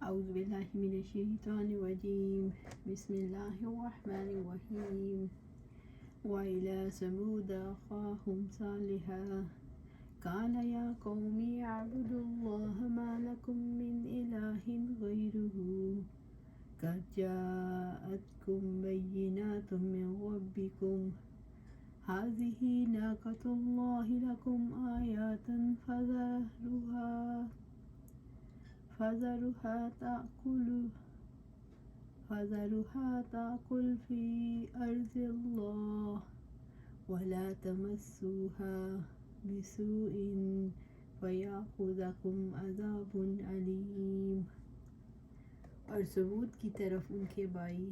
اعوذ باللہ من الشیطان الرجیم بسم اللہ الرحمن الرحیم وَإِلَى ثَمُودَ أَخَاهُمْ صَالِحًا قَالَ يَا قَوْمِ اعْبُدُوا اللَّهَ مَا لَكُمْ مِنْ إِلَٰهٍ غَيْرُهُ قَدْ جَاءَتْكُمْ بَيِّنَاتٌ مِّن رَّبِّكُمْ هَٰذِهِ نَاقَةُ اللَّهِ لَكُمْ آيَةً فَذَرُوهَا تَأْكُلْ فِي أَرْضِ اللَّهِ وَلَا تَمَسُّوهَا بِسُوءٍ فَيَأْخُذَكُمْ عَذَابٌ أَلِيمٌ۔ اور ثمود کی طرف ان کے بھائی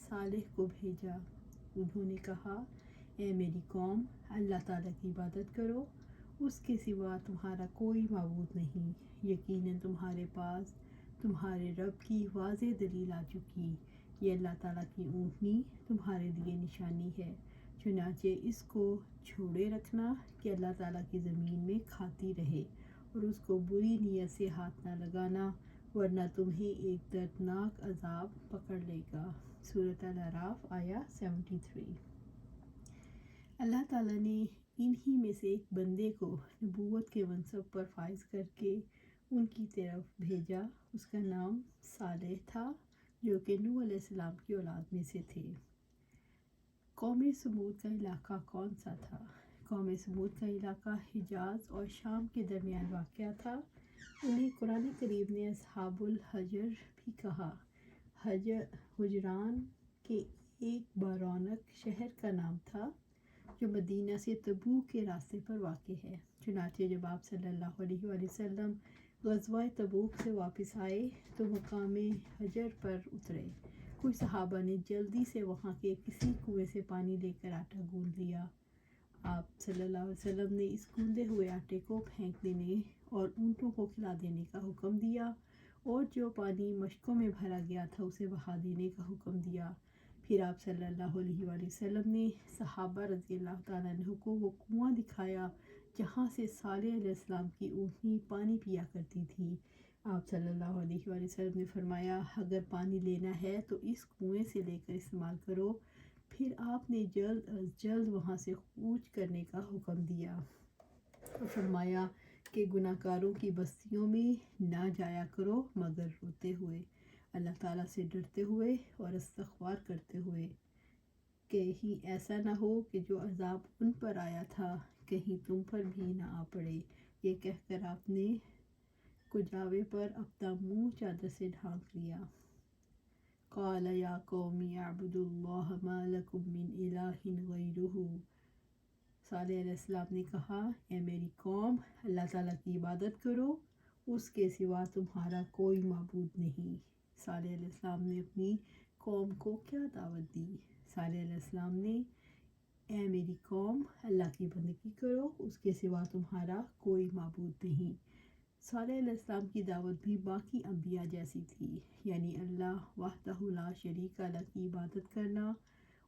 صالح کو بھیجا۔ انہوں نے کہا، اے میری قوم، اللہ تعالیٰ کی عبادت کرو، اس کے سوا تمہارا کوئی معبود نہیں۔ یقیناً تمہارے پاس تمہارے رب کی واضح دلیل آ چکی، یہ اللہ تعالیٰ کی اونٹنی تمہارے لیے نشانی ہے، چنانچہ اس کو چھوڑے رکھنا کہ اللہ تعالیٰ کی زمین میں کھاتی رہے، اور اس کو بری نیت سے ہاتھ نہ لگانا، ورنہ تمہیں ایک دردناک عذاب پکڑ لے گا۔ سورۃ الاعراف آیہ 73۔ اللہ تعالیٰ نے انہی میں سے ایک بندے کو نبوت کے منصب پر فائز کر کے ان کی طرف بھیجا۔ اس کا نام صالح تھا، جو کہ نوح علیہ السلام کی اولاد میں سے تھے۔ قوم ثمود کا علاقہ کون سا تھا؟ قوم ثمود کا علاقہ حجاز اور شام کے درمیان واقع تھا۔ انہیں قرآن کریم نے اصحاب الحجر بھی کہا۔ حجران کے ایک برونق شہر کا نام تھا، جو مدینہ سے تبوک کے راستے پر واقع ہے۔ چنانچہ جب آپ صلی اللہ علیہ وآلہ وسلم غزوہ تبوک سے واپس آئے تو مقام حجر پر اترے۔ کچھ صحابہ نے جلدی سے وہاں کے کسی کنویں سے پانی لے کر آٹا گوندھ لیا۔ آپ صلی اللہ علیہ وسلم نے اس گوندھے ہوئے آٹے کو پھینک دینے اور اونٹوں کو کھلا دینے کا حکم دیا، اور جو پانی مشکوں میں بھرا گیا تھا اسے بہا دینے کا حکم دیا۔ پھر آپ صلی اللہ علیہ وآلہ وسلم نے صحابہ رضی اللہ تعالیٰ عنہ کو وہ کنواں دکھایا جہاں سے صالح علیہ السلام کی اونٹنی پانی پیا کرتی تھی۔ آپ صلی اللہ علیہ وآلہ وسلم نے فرمایا، اگر پانی لینا ہے تو اس کنویں سے لے کر استعمال کرو۔ پھر آپ نے جلد از جلد وہاں سے کوچ کرنے کا حکم دیا اور فرمایا کہ گناہ گاروں کی بستیوں میں نہ جایا کرو مگر روتے ہوئے، اللہ تعالیٰ سے ڈرتے ہوئے اور استغفار کرتے ہوئے، کہیں ایسا نہ ہو کہ جو عذاب ان پر آیا تھا کہیں تم پر بھی نہ آ پڑے۔ یہ کہہ کر آپ نے کجاوے پر اپنا منہ چادر سے ڈھانپ لیا۔ قال یا قوم اعبدوا اللہ ما لکم من الہ غیرہ۔ صالح علیہ السلام نے کہا، اے میری قوم، اللہ تعالیٰ کی عبادت کرو، اس کے سوا تمہارا کوئی معبود نہیں۔ صالح علیہ السلام نے اپنی قوم کو کیا دعوت دی؟ صالح علیہ السلام نے، اے میری قوم، اللہ کی بندگی کرو، اس کے سوا تمہارا کوئی معبود نہیں۔ صالح علیہ السلام کی دعوت بھی باقی انبیاء جیسی تھی، یعنی اللہ وحدہ لا شریک لہ کی عبادت کرنا،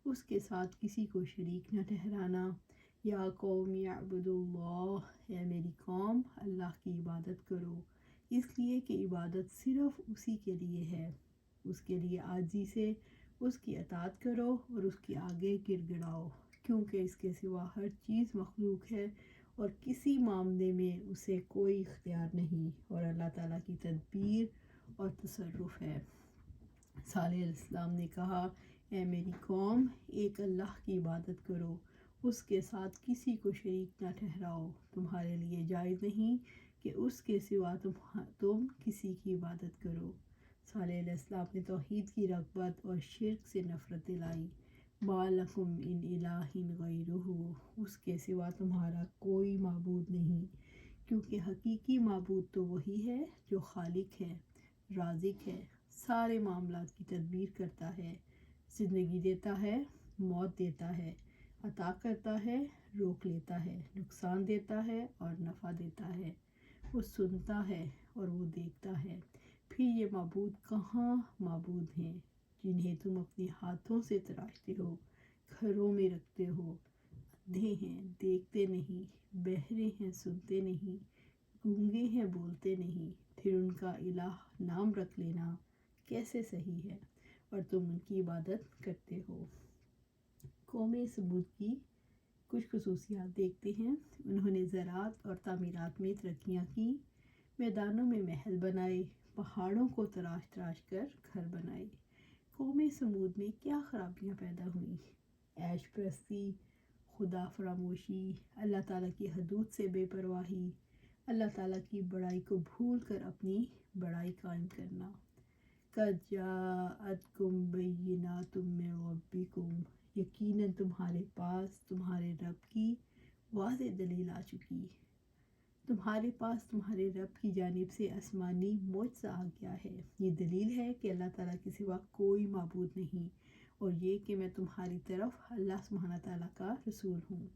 اس کے ساتھ کسی کو شریک نہ ٹھہرانا۔ یا قوم اعبدوا اللہ، اے میری قوم، اللہ کی عبادت کرو، اس لیے کہ عبادت صرف اسی کے لیے ہے۔ اس کے لیے عاجزی سے اس کی اطاعت کرو اور اس کے آگے گر گڑاؤ، کیونکہ اس کے سوا ہر چیز مخلوق ہے اور کسی معاملے میں اسے کوئی اختیار نہیں، اور اللہ تعالیٰ کی تدبیر اور تصرف ہے۔ صالح علیہ السلام نے کہا، اے میری قوم، ایک اللہ کی عبادت کرو، اس کے ساتھ کسی کو شریک نہ ٹھہراؤ، تمہارے لیے جائز نہیں کہ اس کے سوا تم کسی کی عبادت کرو۔ صالح علیہ السلام نے توحید کی رغبت اور شرک سے نفرت دلائی۔ ما لکم من الہ غیرہ، اس کے سوا تمہارا کوئی معبود نہیں، کیونکہ حقیقی معبود تو وہی ہے جو خالق ہے، رازق ہے، سارے معاملات کی تدبیر کرتا ہے، زندگی دیتا ہے، موت دیتا ہے، عطا کرتا ہے، روک لیتا ہے، نقصان دیتا ہے اور نفع دیتا ہے، وہ سنتا ہے اور وہ دیکھتا ہے۔ پھر یہ معبود کہاں معبود ہیں جنہیں تم اپنے ہاتھوں سے تراشتے ہو، گھروں میں رکھتے ہو؟ اندھے ہیں، دیکھتے نہیں، بہرے ہیں، سنتے نہیں، گونگے ہیں، بولتے نہیں، پھر ان کا الہ نام رکھ لینا کیسے صحیح ہے، اور تم ان کی عبادت کرتے ہو۔ قوم سمود کی کچھ خصوصیات دیکھتے ہیں۔ انہوں نے زراعت اور تعمیرات میں ترقیاں کی، میدانوں میں محل بنائے، پہاڑوں کو تراش تراش کر گھر بنائے۔ قوم سمود میں کیا خرابیاں پیدا ہوئیں؟ عیش پرستی، خدا فراموشی، اللہ تعالیٰ کی حدود سے بے پرواہی، اللہ تعالیٰ کی بڑائی کو بھول کر اپنی بڑائی قائم کرنا۔ قَدْ جَاءَتْكُمْ بَيِّنَاتٌ مِّن رَبِّكُمْ، یقیناً تمہارے پاس تمہارے رب کی واضح دلیل آ چکی۔ تمہارے پاس تمہارے رب کی جانب سے آسمانی معجزہ آ گیا ہے۔ یہ دلیل ہے کہ اللہ تعالیٰ کے سوا کوئی معبود نہیں، اور یہ کہ میں تمہاری طرف اللہ سبحانہ تعالیٰ کا رسول ہوں۔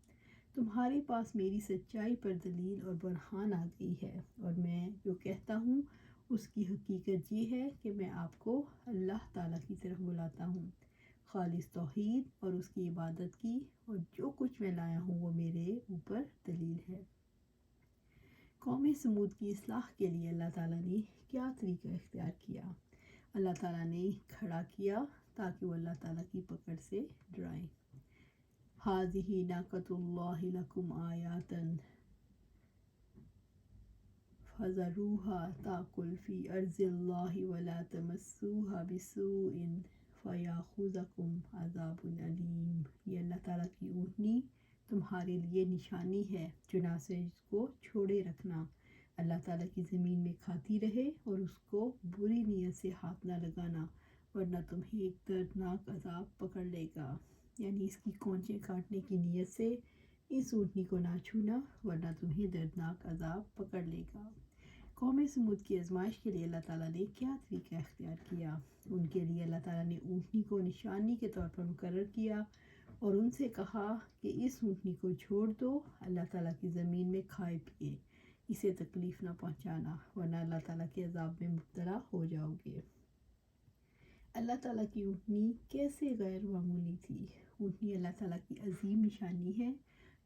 تمہارے پاس میری سچائی پر دلیل اور برہان آ گئی ہے، اور میں جو کہتا ہوں اس کی حقیقت یہ ہے کہ میں آپ کو اللہ تعالیٰ کی طرف بلاتا ہوں، خالص توحید اور اس کی عبادت کی، اور جو کچھ میں لایا ہوں وہ میرے اوپر دلیل ہے۔ قوم سمود کی اصلاح کے لیے اللہ تعالیٰ نے کیا طریقہ اختیار کیا؟ اللہ تعالیٰ نے کھڑا کیا تاکہ وہ اللہ تعالیٰ کی پکڑ سے ڈرائیں۔ هَٰذِهِ نَاقَةُ اللَّهِ لَكُمْ آیَاتًا فَذَرُوهَا تَأْكُلْ فِي أَرْضِ اللَّهِ وَلَا تَمَسُّوهَا بِسُوءٍ فَيَأْخُذَكُمْ عَذَابٌ أَلِيمٌ۔ یہ اللہ تعالیٰ کی اونٹنی تمہارے لیے نشانی ہے، چنانچہ اس کو چھوڑے رکھنا، اللہ تعالیٰ کی زمین میں کھاتی رہے، اور اس کو بری نیت سے ہاتھ نہ لگانا، ورنہ تمہیں ایک دردناک عذاب پکڑ لے گا۔ یعنی اس کی کونچیں کاٹنے کی نیت سے اس اونٹنی کو نہ چھونا، ورنہ تمہیں دردناک عذاب پکڑ لے گا۔ قوم سمود کی آزمائش کے لیے اللہ تعالیٰ نے کیا طریقہ اختیار کیا؟ ان کے لیے اللہ تعالیٰ نے اونٹنی کو نشانی کے طور پر مقرر کیا، اور ان سے کہا کہ اس اونٹنی کو چھوڑ دو، اللہ تعالیٰ کی زمین میں کھائے پیے، اسے تکلیف نہ پہنچانا، ورنہ اللہ تعالیٰ کے عذاب میں مبتلا ہو جاؤ گے۔ اللہ تعالیٰ کی اونٹنی کیسے غیر معمولی تھی؟ اونٹنی اللہ تعالیٰ کی عظیم نشانی ہے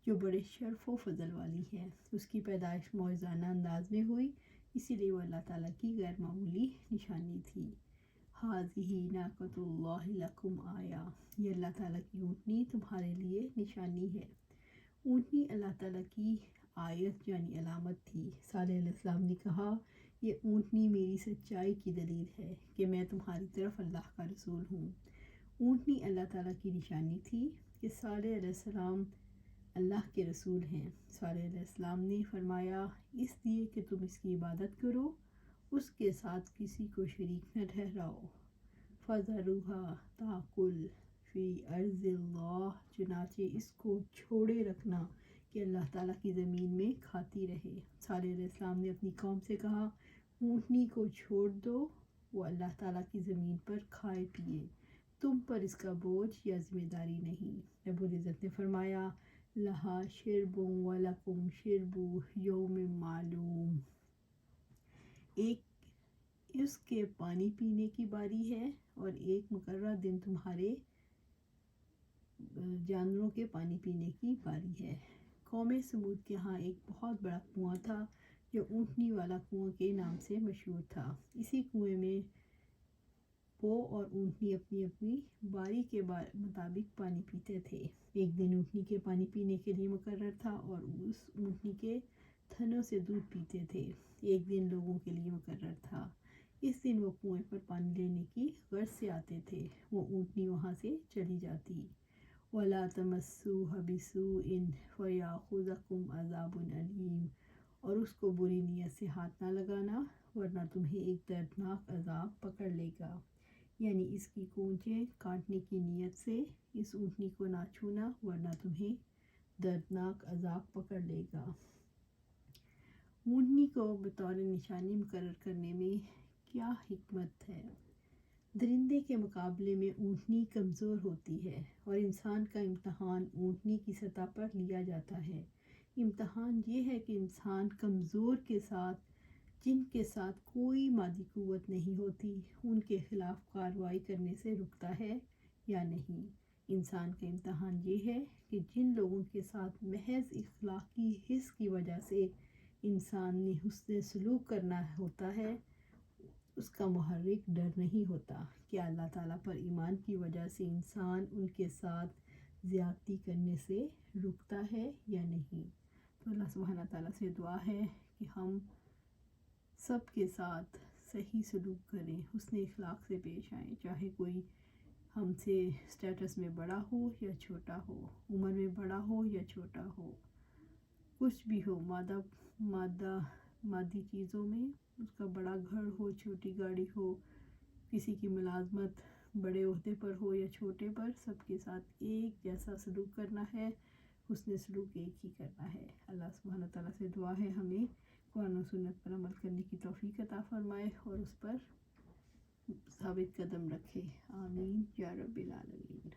جو بڑے شرف و فضل والی ہے۔ اس کی پیدائش معجزانہ انداز میں ہوئی، اسی لیے وہ اللہ تعالیٰ کی غیر معمولی نشانی تھی۔ هَٰذِهِ نَاقَةُ اللَّهِ لَكُمْ آیَةٌ، یہ اللہ تعالیٰ کی اونٹنی تمہارے لیے نشانی ہے۔ اونٹنی اللہ تعالیٰ کی آیت یعنی علامت تھی۔ صالح علیہ السلام نے کہا، یہ اونٹنی میری سچائی کی دلیل ہے کہ میں تمہاری طرف اللہ کا رسول ہوں۔ اونٹنی اللہ تعالیٰ کی نشانی تھی کہ صالح علیہ السلام اللہ کے رسول ہیں۔ صالح علیہ السلام نے فرمایا، اس لیے کہ تم اس کی عبادت کرو، اس کے ساتھ کسی کو شریک نہ ٹھہراؤ۔ فَذَرُوهَا تَأْكُلْ فِي أَرْضِ اللَّهِ، چنانچہ اس کو چھوڑے رکھنا کہ اللہ تعالیٰ کی زمین میں کھاتی رہے۔ صالح علیہ السلام نے اپنی قوم سے کہا، اونٹنی کو چھوڑ دو، وہ اللہ تعالیٰ کی زمین پر کھائے پیے، تم پر اس کا بوجھ یا ذمہ داری نہیں۔ رب العزت نے فرمایا، لَهَا شِرْبٌ وَلَكُمْ شِرْبُ يَوْمٍ مَّعْلُومٍ، ایک اس کے پانی پینے کی باری ہے، اور ایک مقررہ دن تمہارے جانوروں کے پانی پینے کی باری ہے۔ قوم سمود کے ہاں ایک بہت بڑا کنواں تھا جو اونٹنی والا کنواں کے نام سے مشہور تھا۔ اسی کنویں میں وہ اور اونٹنی اپنی اپنی باری کے مطابق پانی پیتے تھے۔ ایک دن اونٹنی کے پانی پینے کے لیے مقرر تھا، اور اس اونٹنی کے تھنوں سے دودھ پیتے تھے۔ ایک دن لوگوں کے لیے مقرر تھا، اس دن وہ کنویں پر پانی لینے کی غرض سے آتے تھے، وہ اونٹنی وہاں سے چلی جاتی۔ وَلَا تَمَسُّوهَا بِسُوءٍ فَيَأْخُذَكُمْ عَذَابٌ أَلِيمٌ، اور اس کو بری نیت سے ہاتھ نہ لگانا، ورنہ تمہیں ایک دردناک عذاب پکڑ لے گا۔ یعنی اس کی کونچیں کاٹنے کی نیت سے اس اونٹنی کو نہ چھونا، ورنہ تمہیں دردناک عذاب پکڑ لے گا۔ اونٹنی کو بطور نشانی مقرر کرنے میں کیا حکمت ہے؟ درندے کے مقابلے میں اونٹنی کمزور ہوتی ہے، اور انسان کا امتحان اونٹنی کی سطح پر لیا جاتا ہے۔ امتحان یہ ہے کہ انسان کمزور کے ساتھ، جن کے ساتھ کوئی مادی قوت نہیں ہوتی، ان کے خلاف کارروائی کرنے سے رکتا ہے یا نہیں۔ انسان کا امتحان یہ ہے کہ جن لوگوں کے ساتھ محض اخلاقی حس کی وجہ سے انسان نے حسن سلوک کرنا ہوتا ہے اس کا محرک ڈر نہیں ہوتا کہ اللہ تعالیٰ پر ایمان کی وجہ سے انسان ان کے ساتھ زیادتی کرنے سے رکتا ہے یا نہیں۔ تو اللہ سبحانہ تعالیٰ سے دعا ہے کہ ہم سب کے ساتھ صحیح سلوک کریں، حسن اخلاق سے پیش آئیں، چاہے کوئی ہم سے اسٹیٹس میں بڑا ہو یا چھوٹا ہو، عمر میں بڑا ہو یا چھوٹا ہو، کچھ بھی ہو، مادی چیزوں میں اس کا بڑا گھر ہو، چھوٹی گاڑی ہو، کسی کی ملازمت بڑے عہدے پر ہو یا چھوٹے پر، سب کے ساتھ ایک جیسا سلوک کرنا ہے، حسن سلوک ایک ہی کرنا ہے۔ اللہ سبحانہ تعالیٰ سے دعا ہے ہمیں قرآن و سنت پر عمل کرنے کی توفیق عطا فرمائے اور اس پر ثابت قدم رکھے، آمین یا رب العالمین۔